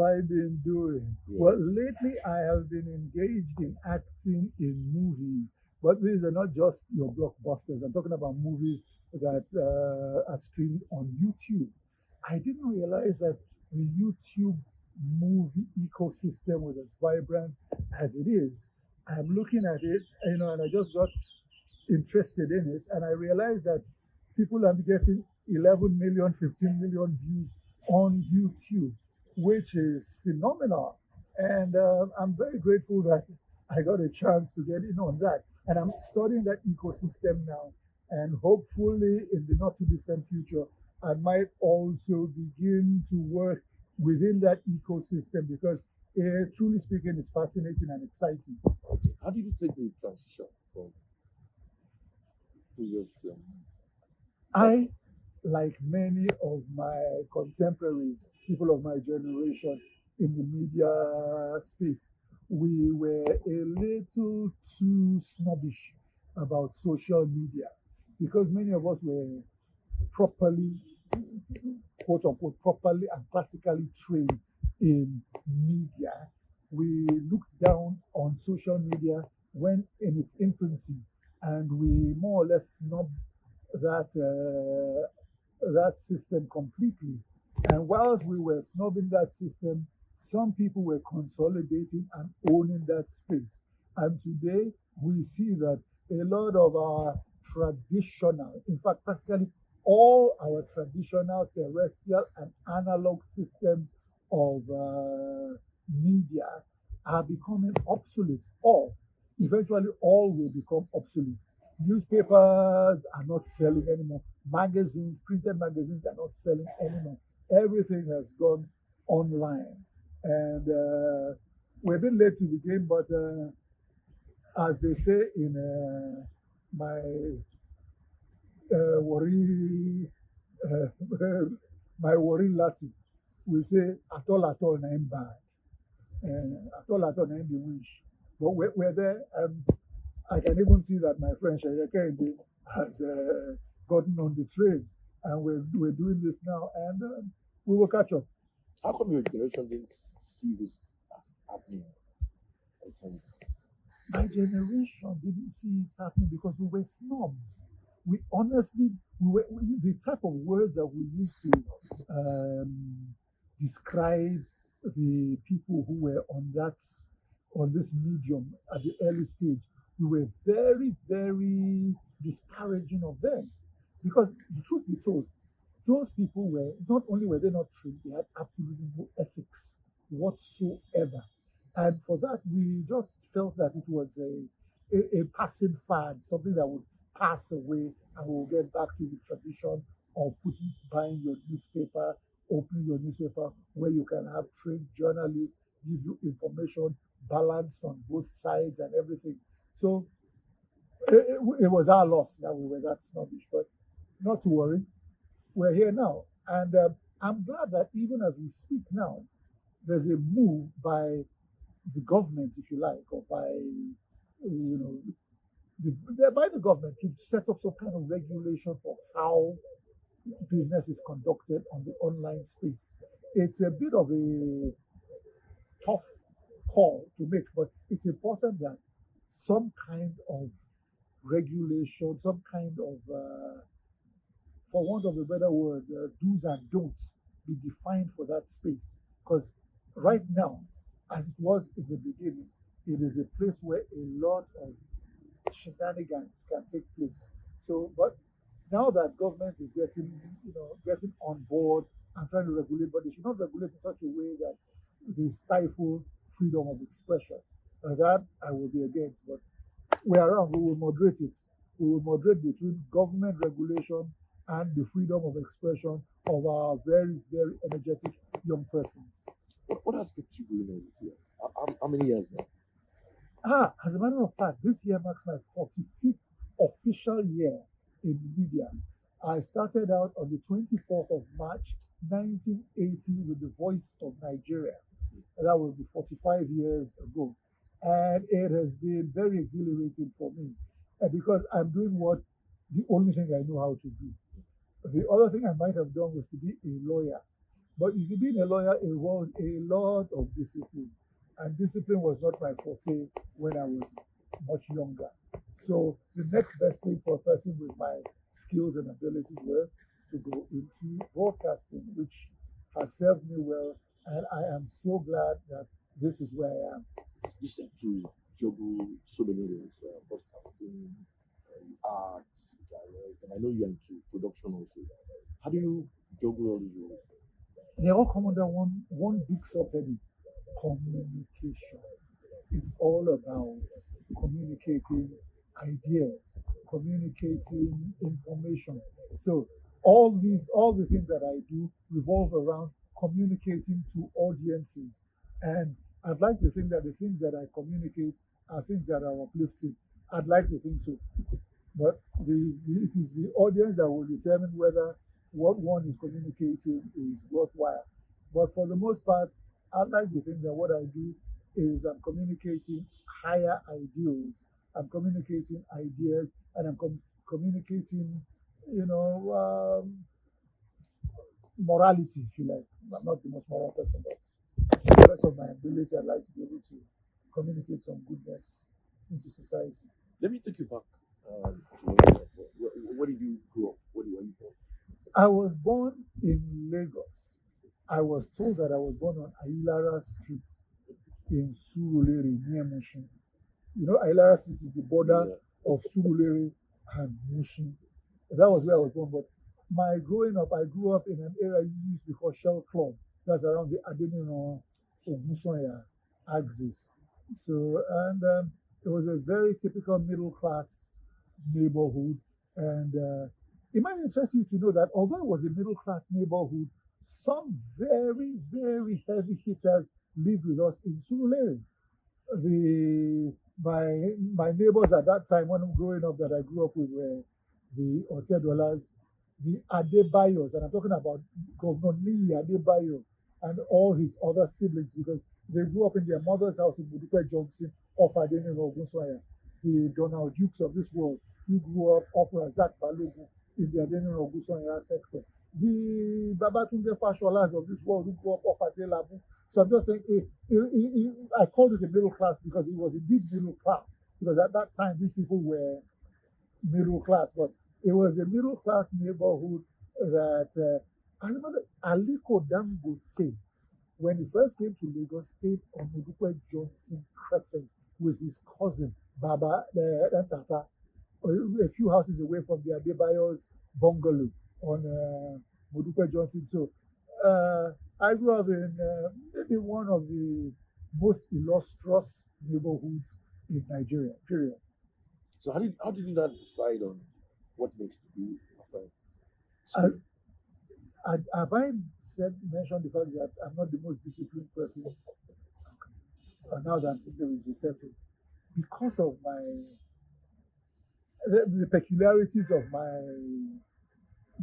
I been doing? Yeah. Well, lately I have been engaged in acting in movies, but these are not just your blockbusters. I'm talking about movies that are streamed on YouTube. I didn't realize that the YouTube movie ecosystem was as vibrant as it is. I'm looking at it, and I just got interested in it, and I realized that people are getting 11 million, 15 million views on YouTube, which is phenomenal. And I'm very grateful that I got a chance to get in on that. And I'm studying that ecosystem now. And hopefully, in the not too distant future, I might also begin to work within that ecosystem because, truly speaking, it's fascinating and exciting. Okay. How did you take the transition from previous I, like many of my contemporaries, people of my generation in the media space, we were a little too snobbish about social media because many of us were properly, quote unquote, properly and classically trained in media. We looked down on social media when in its infancy, and we more or less snubbed that that system completely. And whilst we were snubbing that system, some people were consolidating and owning that space. And today we see that a lot of our traditional, in fact, practically all our traditional terrestrial and analog systems of media are becoming obsolete, or eventually all will become obsolete. Newspapers are not selling anymore. Magazines, printed magazines are not selling anymore. Everything has gone online. And we've been late to the game, but as they say in my worry, uh, my worry Latin, we say, at all, na bad. At all, na be wish. But we're there. I can even see that my friend Shaya Kende has gotten on the train, and we're doing this now, and we will catch up. how come your generation didn't see this happening? I think. My generation didn't see it happening because we were snobs. We honestly, the type of words that we used to describe the people who were on this medium at the early stage. We were very, very disparaging of them because the truth be told, those people were not only were they not trained, they had absolutely no ethics whatsoever. And for that, we just felt that it was a passing fad, something that would pass away, and we'll get back to the tradition of buying your newspaper, opening your newspaper, where you can have trained journalists give you information balanced on both sides and everything. So it was our loss that we were that snobbish, but not to worry, we're here now. And I'm glad that even as we speak now, there's a move by the government, if you like, or by by the government to set up some kind of regulation for how business is conducted on the online space. It's a bit of a tough call to make, but it's important that some kind of regulation, some kind of, for want of a better word, do's and don'ts be defined for that space. Because right now, as it was in the beginning, it is a place where a lot of shenanigans can take place. So, but now that government is getting on board and trying to regulate, but they should not regulate in such a way that they stifle freedom of expression. That I will be against, but we're around. We will moderate it. We will moderate between government regulation and the freedom of expression of our very, very energetic young persons. What has kept you going on this year? How many years now? As a matter of fact, this year marks my 45th official year in media. I started out on the 24th of March, 1980, with the Voice of Nigeria. That will be 45 years ago. And it has been very exhilarating for me because I'm doing the only thing I know how to do. The other thing I might have done was to be a lawyer. But you see, being a lawyer involves a lot of discipline. And discipline was not my forte when I was much younger. So the next best thing for a person with my skills and abilities were to go into broadcasting, which has served me well. And I am so glad that this is where I am. You seem to juggle so many roles, podcasting, art, direct, and I know you're into production also. How do you juggle all these roles? They all come under one big subheading: communication. It's all about communicating ideas, communicating information. So all the things that I do revolve around communicating to audiences. And I'd like to think that the things that I communicate are things that are uplifting. I'd like to think so. But it is the audience that will determine whether what one is communicating is worthwhile. But for the most part, I'd like to think that what I do is I'm communicating higher ideals. I'm communicating ideas, and I'm communicating, you know, morality, if you like. I'm not the most moral person, but to the best of my ability, I'd like to be able to communicate some goodness into society. Let me take you back. Where did you grow up? Where you born? I was born in Lagos. I was told that I was born on Ailara Street in Surulere near Mushin. You know, Ailara Street is the border of Surulere and Mushin. That was where I was born. But my growing up, I grew up in an area used to be called Shell Club. That's around the Adenino Ogunsanya axis. So, and it was a very typical middle class neighborhood. And it might interest you to know that although it was a middle class neighborhood, some very, very heavy hitters lived with us in Surulere. My neighbors at that time when I'm growing up that I grew up with were the Otedolas, the Adebayos, and I'm talking about Governor Niyi Adebayo and all his other siblings because they grew up in their mother's house in Modupe Johnson off Adeni Ogunsanya, the Donald Dukes of this world who grew up off Razak Balogun in the Adeni Ogunsanya sector. The Babatunde Fasholas of this world who grew up off Adelabu. So I'm just saying, I called it a middle class because it was indeed middle class. Because at that time, these people were middle class. But it was a middle class neighborhood that I remember Aliko Dangote, when he first came to Lagos, stayed on Modupe Johnson Crescent with his cousin, Baba Tata, a few houses away from the Adebayo's bungalow on Modupe Johnson. So I grew up in maybe one of the most illustrious neighborhoods in Nigeria, period. So how did you not decide on what next to do after I, school? have I mentioned the fact that I'm not the most disciplined person now that there is a settle? Because of the peculiarities of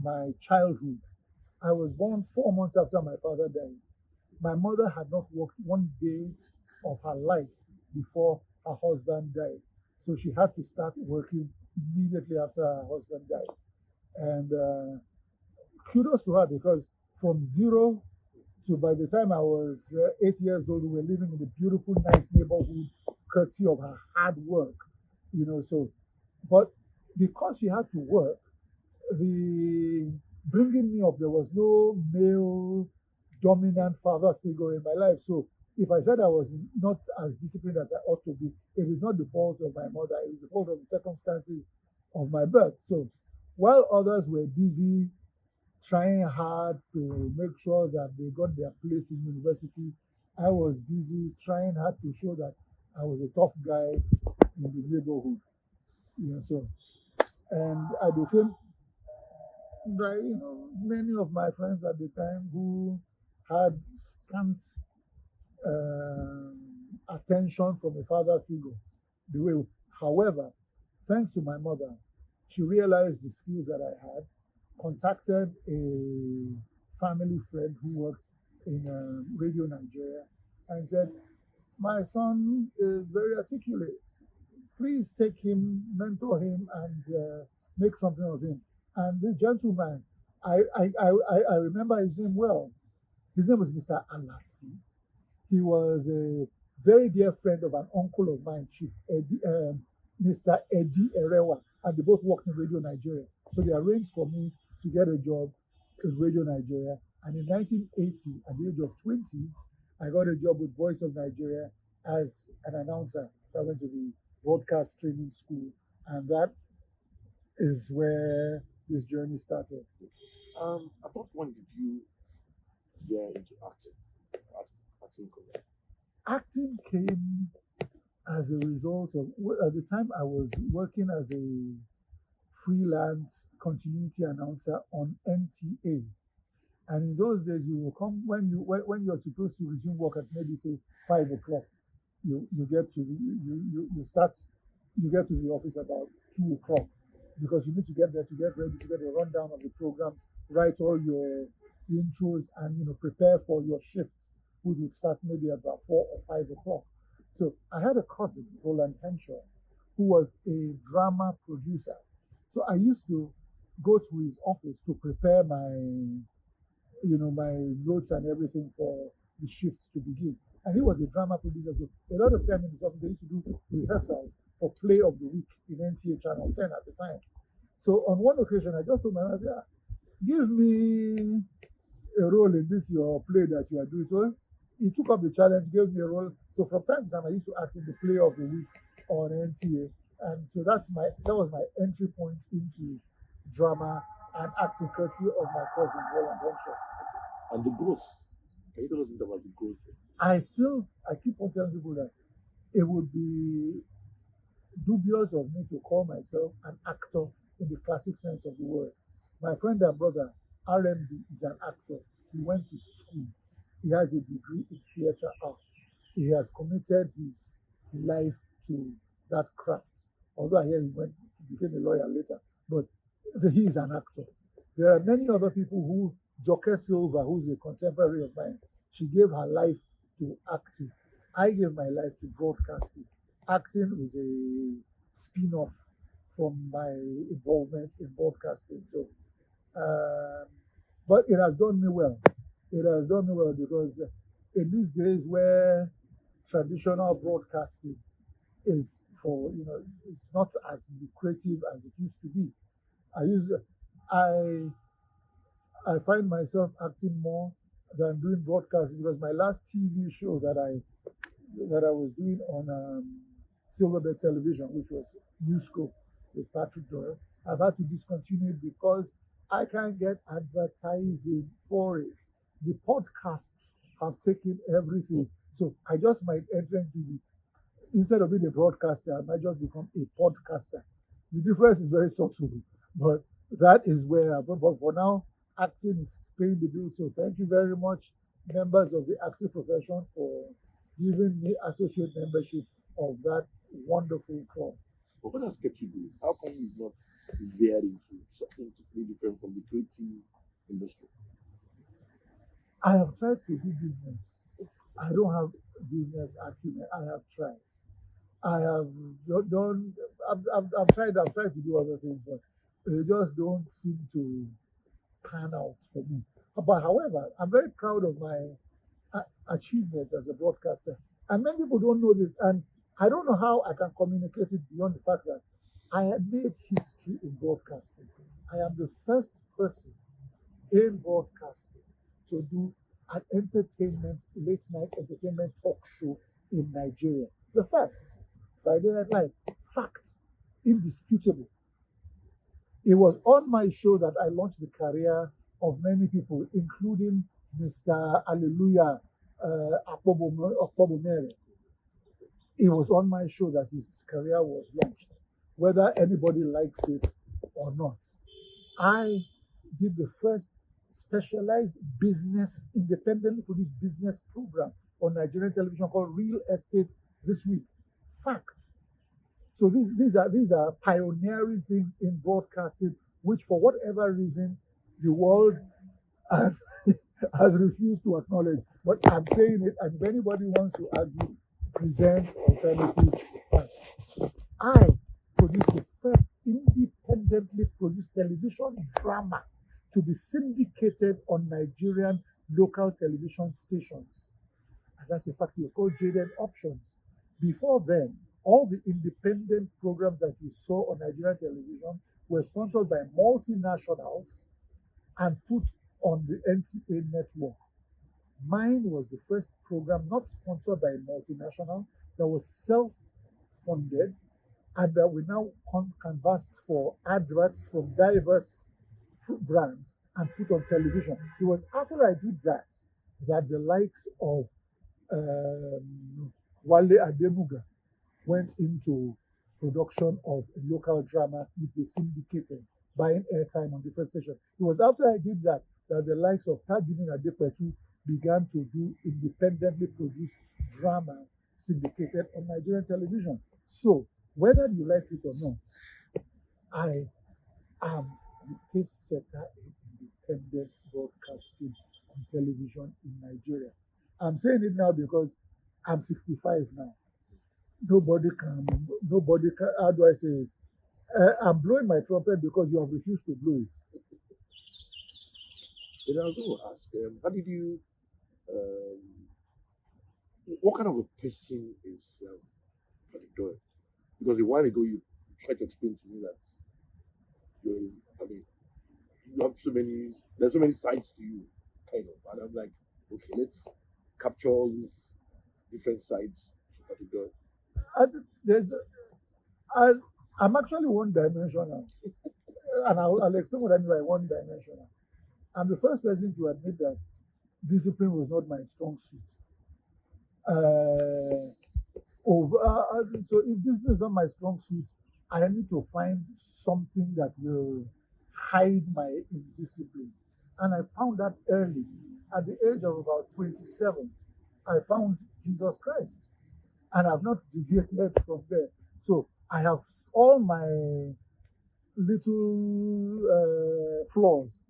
my childhood, I was born 4 months after my father died. My mother had not worked one day of her life before her husband died. So she had to start working immediately after her husband died. And kudos to her because from zero to by the time I was 8 years old, we were living in a beautiful, nice neighborhood, courtesy of her hard work. So, but because she had to work, the bringing me up, there was no male dominant father figure in my life. So if I said I was not as disciplined as I ought to be, it is not the fault of my mother. It is the fault of the circumstances of my birth. So while others were busy trying hard to make sure that they got their place in university, I was busy trying hard to show that I was a tough guy in the neighborhood. So and I became many of my friends at the time who had scant attention from a father figure. However, thanks to my mother, she realized the skills that I had, contacted a family friend who worked in Radio Nigeria and said, "My son is very articulate. Please take him, mentor him, and make something of him." And the gentleman, I remember his name well. His name was Mr. Alasi. He was a very dear friend of an uncle of mine, Chief Eddie, Mr. Eddie Erewa, and they both worked in Radio Nigeria. So they arranged for me to get a job in Radio Nigeria. And in 1980, at the age of 20, I got a job with Voice of Nigeria as an announcer. So I went to the broadcast training school, and that is where this journey started. At what point did you veer into acting career? Acting came as a result of, at the time I was working as a freelance continuity announcer on NTA. And in those days, you will come when you're supposed to resume work at maybe say 5 o'clock. You get to you get to the office about 2 o'clock because you need to get there to get ready to get a rundown of the programs, write all your intros, and prepare for your shift, which would start maybe about 4 or 5 o'clock. So I had a cousin, Roland Henshaw, who was a drama producer. So I used to go to his office to prepare my notes and everything for the shifts to begin. And he was a drama producer, so a lot of time in his office they used to do rehearsals for Play of the Week in NTA Channel 10 at the time. So on one occasion, I just told my manager, give me a role in this your play that you are doing. So he took up the challenge, gave me a role. So from time to time, I used to act in the Play of the Week on NTA. And so that was my entry point into drama and acting, courtesy of my cousin Roland Henshaw. And the growth. Can you tell us a bit about the growth? I keep on telling people that it would be dubious of me to call myself an actor in the classic sense of the word. My friend and brother, RMD, is an actor. He went to school. He has a degree in theater arts. He has committed his life to that craft. Although I hear he became a lawyer later, but he is an actor. There are many other people who, Joke Silva, who's a contemporary of mine, she gave her life to acting. I gave my life to broadcasting. Acting was a spin-off from my involvement in broadcasting. So, but it has done me well. It has done me well because in these days where traditional broadcasting is it's not as lucrative as it used to be. I find myself acting more than doing broadcasting because my last TV show that I was doing on Silverbird Television, which was Newscope with Patrick Doyle, I've had to discontinue it because I can't get advertising for it. The podcasts have taken everything. So I just might enter into instead of being a broadcaster, I might just become a podcaster. The difference is very subtle, but that is where, but for now, acting is paying the bill. So thank you very much, members of the acting profession, for giving me associate membership of that wonderful club. But what has kept you going? How come you've not veered into something totally different from the creative industry? I have tried to do business. I don't have business acumen. I have tried. I have done. I've tried to do other things, but they just don't seem to pan out for me. But however, I'm very proud of my achievements as a broadcaster. And many people don't know this, and I don't know how I can communicate it beyond the fact that I had made history in broadcasting. I am the first person in broadcasting to do an late night entertainment talk show in Nigeria. The first, Friday Night Live. Fact, indisputable. It was on my show that I launched the career of many people, including Mr. Alleluia Akpobomere. It was on my show that his career was launched, whether anybody likes it or not. I did the first specialized business, independently produced business program on Nigerian television called Real Estate This Week. Fact. So these are pioneering things in broadcasting, which for whatever reason the world has refused to acknowledge. But I'm saying it, and if anybody wants to argue, present alternative facts. I produced the first independently produced television drama to be syndicated on Nigerian local television stations. And that's a fact. It was called Jaded Options. Before then, all the independent programs that you saw on Nigerian television were sponsored by multinationals and put on the NTA network. Mine was the first program not sponsored by a multinational, that was self-funded, and that we now canvassed for adverts from diverse brands and put on television. It was after I did that that the likes of Wale Adenuga went into production of a local drama which they syndicated, buying airtime on different stations. It was after I did that that the likes of Tajuddin Adepetu began to do independently produced drama syndicated on Nigerian television. So, whether you like it or not, I am the pace setter in independent broadcasting on television in Nigeria. I'm saying it now because I'm 65 now. Nobody can, how do I say it? I'm blowing my trumpet because you have refused to blow it. And I was going to ask, how did you, um, what kind of a person is Patrick Doyle? Because a while ago you tried to explain to me that you're, I mean, you have so many, there's so many sides to you, kind of. And I'm like, okay, let's capture all these different sides to Patrick Doyle. And there's, I, I'm actually one dimensional, and I'll explain what I mean by one dimensional. I'm the first person to admit that discipline was not my strong suit. Uh, so if discipline is not my strong suit, I need to find something that will hide my indiscipline. And I found that early. At the age of about 27, I found Jesus Christ. And I've not deviated from there. So I have all my little flaws.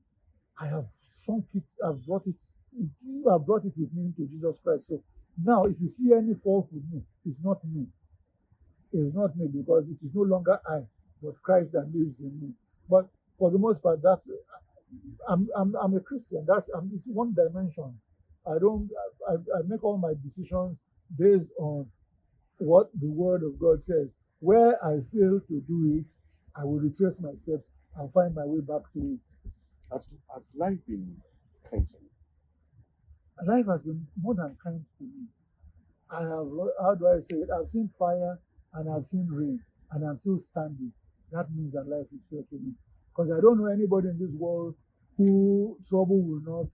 I have sunk it, I've brought it with me into Jesus Christ. So now, if you see any fault with me, it's not me. It's not me because it is no longer I, but Christ that lives in me. But for the most part, that's I'm a Christian. It's one dimension. I don't. I make all my decisions based on what the Word of God says. Where I fail to do it, I will retrace my steps and find my way back to it. Has life been kind to you? Life has been more than kind to me. I have, how do I say it? I've seen fire and I've seen rain and I'm still standing. That means that life is fair to me. Because I don't know anybody in this world who trouble will not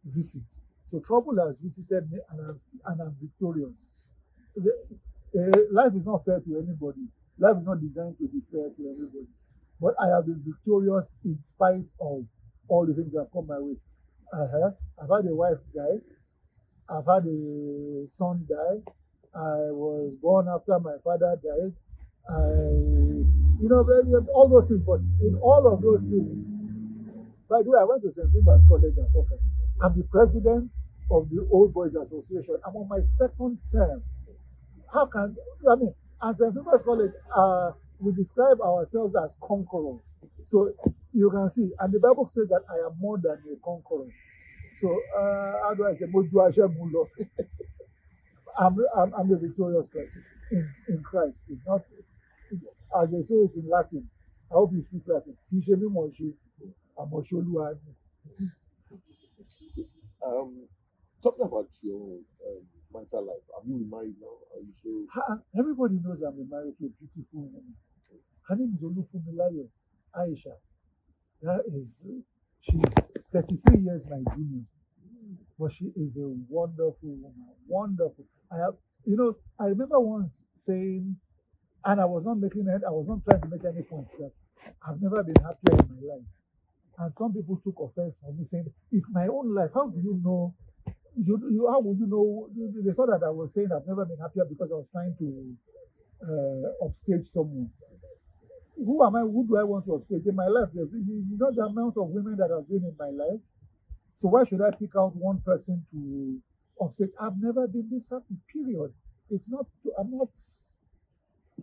visit. So trouble has visited me and I'm victorious. Life is not fair to anybody. Life is not designed to be fair to everybody. But I have been victorious in spite of all the things that have come my way. I've had a wife die. I've had a son die. I was born after my father died. All those things. But in all of those things, by the way, I went to St. Philip's College at Oka. I'm the president of the Old Boys Association. I'm on my second term. How can I mean? At St. Philip's College, we describe ourselves as conquerors. So you can see, and the Bible says that I am more than a conqueror. So how do I say? I'm a victorious person in Christ. It's not, as they say it in Latin. I hope you speak Latin. Talking about your marital life, have you remarried now? Are you sure? Everybody knows I'm married to a beautiful woman. Her name is Olufumilayo Aisha. She's 33 years my junior, but she is a wonderful woman. Wonderful. I remember once saying, and I was not trying to make any point that I've never been happier in my life. And some people took offense for me saying, it's my own life. How do you know? How would you know? They thought that I was saying I've never been happier because I was trying to upstage someone. Who am I? Who do I want to upstage in my life? You know the amount of women that have been in my life. So why should I pick out one person to upstage? I've never been this happy. Period. It's not. I'm not.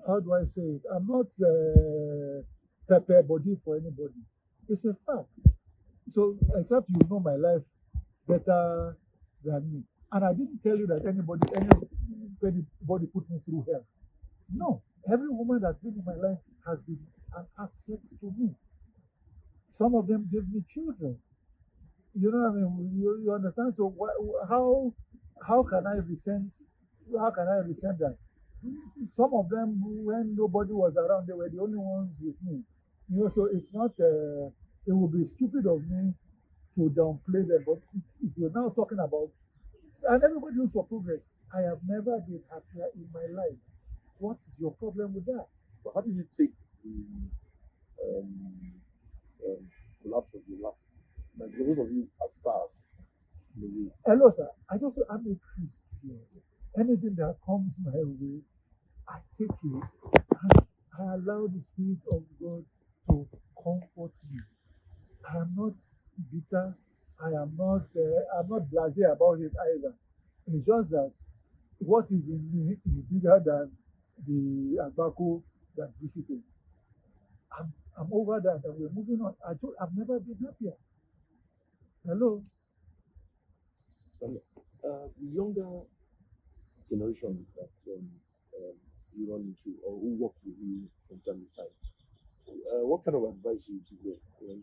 How do I say it? I'm not pepper body for anybody. It's a fact. So except you know my life better than me. And I didn't tell you that anybody put me through hell. No, every woman that's been in my life has been an asset to me. Some of them gave me children. You know what I mean? You understand? So how can I resent? How can I resent that? Some of them, when nobody was around, they were the only ones with me. You know, so it's not. It would be stupid of me to downplay them. But if you're now talking about, and everybody looks for progress, I have never been happier in my life. What is your problem with that? But how did you take the um, um, collapse of the last? Like those of you are stars, maybe. Hello, sir. I'm a Christian. Anything that comes my way, I take it and I allow the Spirit of God to comfort me. I am not bitter. I'm not blasé about it either. It's just that what is in me is bigger than the Agbako that visited. I'm over that and we're moving on. I've never been happier. Hello. And, the younger generation that you run into or who work with you from time to time, what kind of advice you give them when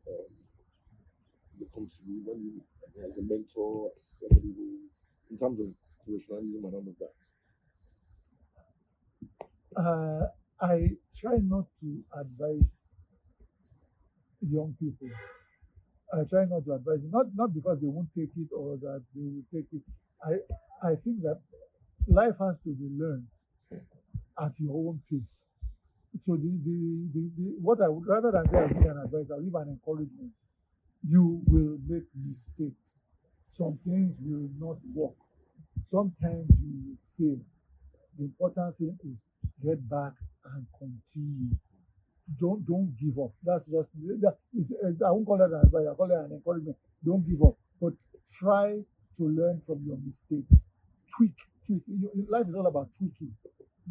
um, they come to you, when you as a mentor, as somebody who, in terms of professionalism and all of that? Uh, I try not to advise young people. I try not to advise, not because they won't take it or that they will take it. I think that life has to be learned at your own pace. So what I would rather than say I give an advice, I'll give an encouragement. You will make mistakes. Some things will not work. Sometimes you will fail. The important thing is get back and continue. Don't give up. That's just that is I won't call that an advice, I call it an encouragement. Don't give up. But try to learn from your mistakes. Tweak, tweak. Life is all about tweaking.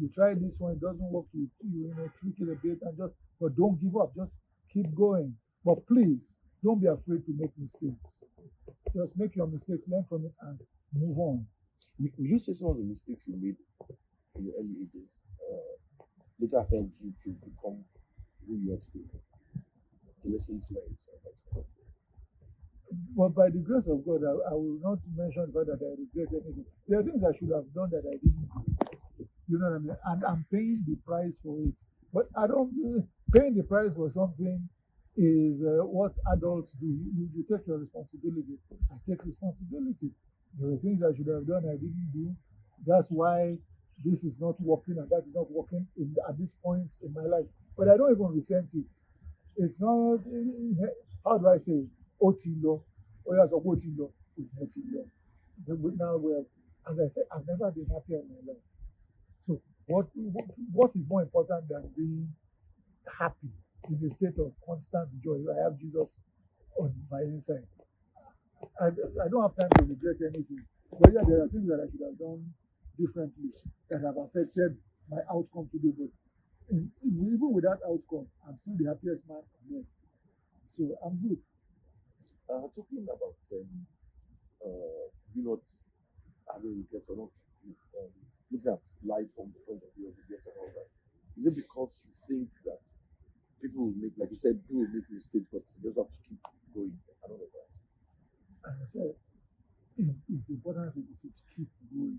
You try this one, it doesn't work, tweak it a bit and just but don't give up. Just keep going. But please don't be afraid to make mistakes. Just make your mistakes, learn from it and move on. Will you say some of the mistakes you made in your early ages later helped you to become who you are today? The lessons learned. But by the grace of God, I will not mention the fact that I regret anything. There are things I should have done that I didn't do. You know what I mean? And I'm paying the price for it. But I don't paying the price for something is what adults do. You take your responsibility. I take responsibility. There are things I should have done I didn't do. That's why this is not working and that is not working at this point in my life. But I don't even resent it. It's not, how do I say, it? Otilo, or yes, Otilo, Otilo. Now, well, as I said, I've never been happier in my life. So, what is more important than being happy in a state of constant joy? I have Jesus on my inside. I don't have time to regret anything. But yeah, there are things that I should have done differently that have affected my outcome today. But even with that outcome, I'm still the happiest man on earth. So I'm good. Talking about you not having regrets or not looking at life from the point of view of regrets and all that. Is it because you think that people will make, like you said, people will make mistakes, but you just have to keep going and all of that? As I said, it's important thing is to keep going.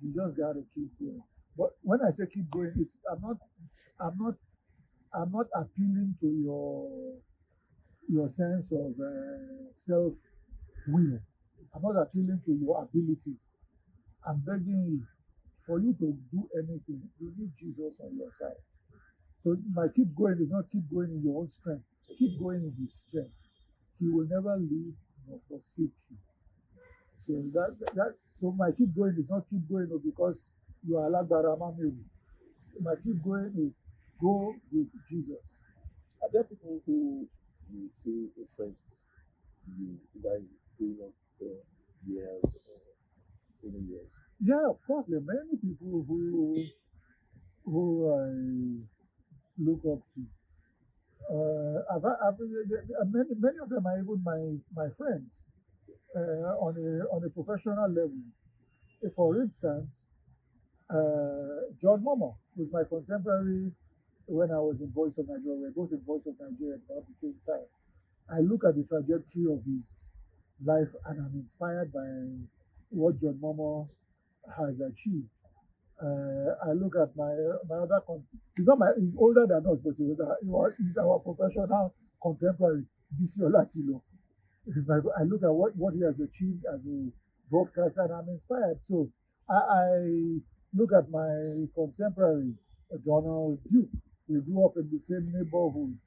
You just gotta keep going. But when I say keep going, I'm not, I'm not appealing to your sense of self will. I'm not appealing to your abilities. I'm begging you, for you to do anything, you need Jesus on your side. So my keep going is not keep going in your own strength. Keep going in His strength. He will never leave nor forsake you. So so my keep going is not keep going because you are Alagbarama maybe. My keep going is go with Jesus. Are there people who you feel influenced you by growing up years or 20 years? Yeah, of course, there are many people who I look up to. Many of them are even my friends. on a professional level. For instance, John Momo was my contemporary when I was in Voice of Nigeria. We were both in Voice of Nigeria at the same time. I look at the trajectory of his life and I'm inspired by what John Momo has achieved. I look at my other he's not my he's older than us, but he's our professional contemporary, Bisiola Tilo. I look at what he has achieved as a broadcaster and I'm inspired. So I look at my contemporary, Donald Duke. We grew up in the same neighborhood.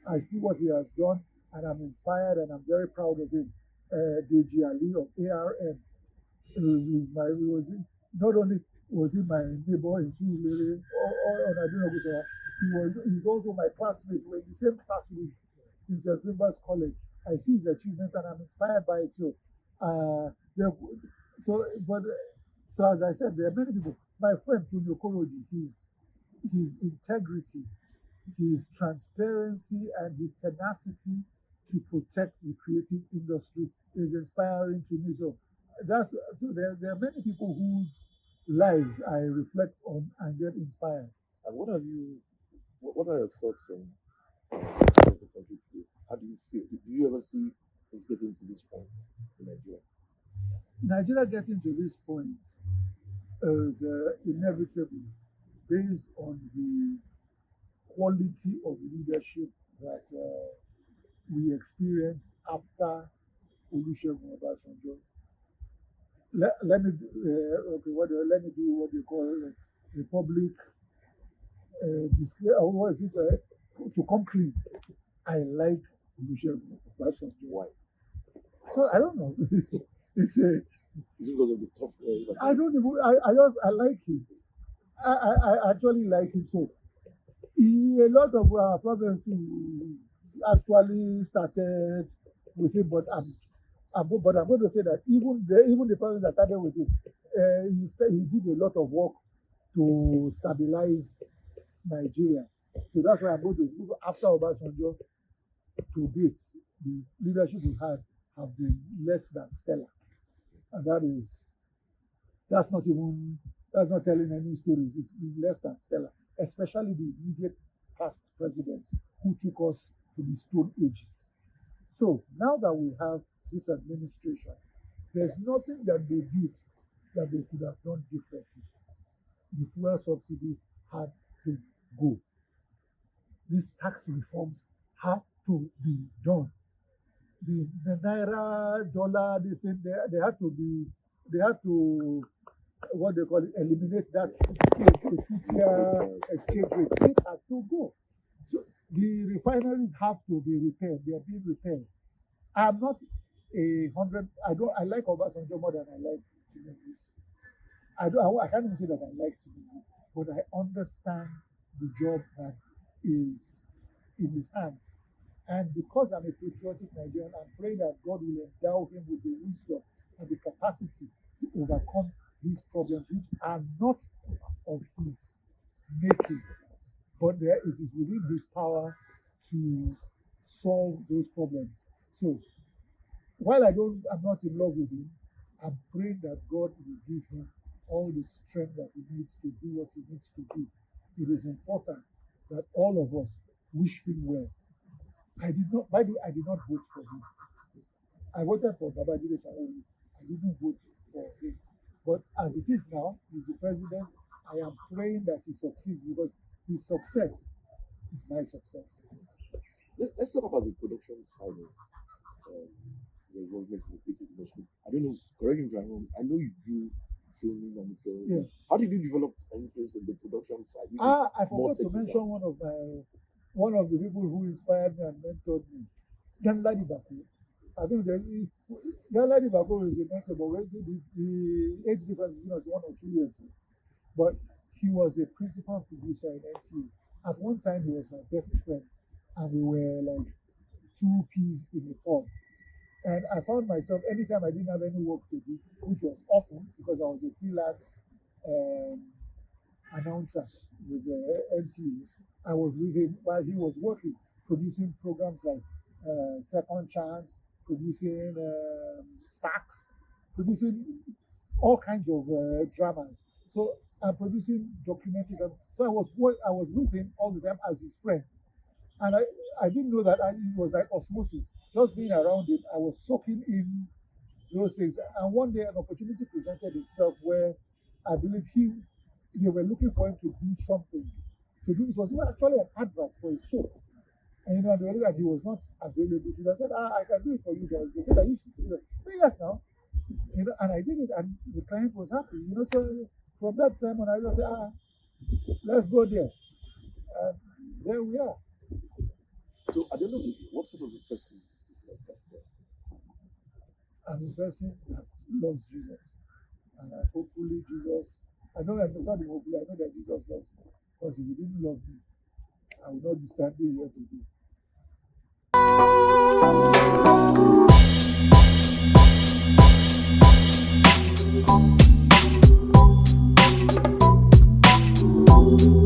I see what he has done and I'm inspired and I'm very proud of him. Deji Ali of ARM he was not only was he my neighbor in Surulere or Nadine he's also my classmate. We're in the same classroom in St. Finbar's College. I see his achievements and I'm inspired by it. So, there, so, but so as I said, there are many people. My friend Tunyo Koroji, his integrity, his transparency, and his tenacity to protect the creative industry is inspiring to me. So there are many people whose lives I reflect on and get inspired. And what are your thoughts on the country today? How do you feel? Do you ever see us getting to this point in Nigeria? Nigeria getting to this point is inevitable based on the quality of leadership that we experienced after Olusegun Obasanjo. Let me let me do what you call a public display. Or what is it? To come clean. I like Olusegun Obasanjo. Why? So I don't know. It's a. Is it because of the tough? I don't even. I like him. I actually like him. So a lot of our problems actually started with him, but I'm going to say that even the problems that started with him, he did a lot of work to stabilize Nigeria. So that's why I'm going to after Obasanjo to date, the leadership we had have been less than stellar, and that's not telling any stories. It's been less than stellar, especially the immediate past presidents who took us to the Stone Ages. So now that we have this administration, there's nothing that they did that they could have done differently. The fuel subsidy had to go. These tax reforms have to be done. The naira, dollar, they had to what they call it, eliminate that two-tier exchange rate. It had to go. So the refineries have to be repaired. They are being repaired. I'm not 100. I like Obasanjo more than I like Tinubu. I can't even say that I like Tinubu, but I understand the job that is in his hands. And because I'm a patriotic Nigerian, I'm praying that God will endow him with the wisdom and the capacity to overcome these problems, which are not of his making, but it is within his power to solve those problems. So while I'm not in love with him, I'm praying that God will give him all the strength that he needs to do what he needs to do. It is important that all of us wish him well. By the way, I did not vote for him. I voted for Babajide Sanwo-Olu. I didn't vote for him. But as it is now, he's the president. I am praying that he succeeds because his success is my success. Let's talk about the production side of the involvement in the creative industry. I don't know, correct me if I'm wrong. I know you do filming and film. Yes. How did you develop an interest in the production side? I forgot to mention one of the people who inspired me and mentored me, Danladi Baku. I think Danladi Baku is a mentor, but the age difference between us is 1 or 2 years. But he was a principal producer in NTA. At one time, he was my best friend, and we were like two peas in a pod. And I found myself, anytime I didn't have any work to do, which was often because I was a freelance announcer with NTA, I was with him while he was working, producing programs like Second Chance, producing sparks, producing all kinds of dramas. So I'm producing documentaries. And so I was with him all the time as his friend. And I didn't know that it was like osmosis. Just being around him, I was soaking in those things. And one day an opportunity presented itself where I believe they were looking for him to do something. To do it was actually an advert for a soap. And they were looking at he was not available to. I said, I can do it for you guys. They said, I used to do it. Yes now. And I did it and the client was happy. So from that time on I just said, let's go there. And there we are. So at the end of the day, what sort of a person is like that? I'm a person that loves Jesus. And hopefully Jesus, I know that it's hopefully, I know that Jesus loves me. Because if he didn't love me, I would not be standing here today.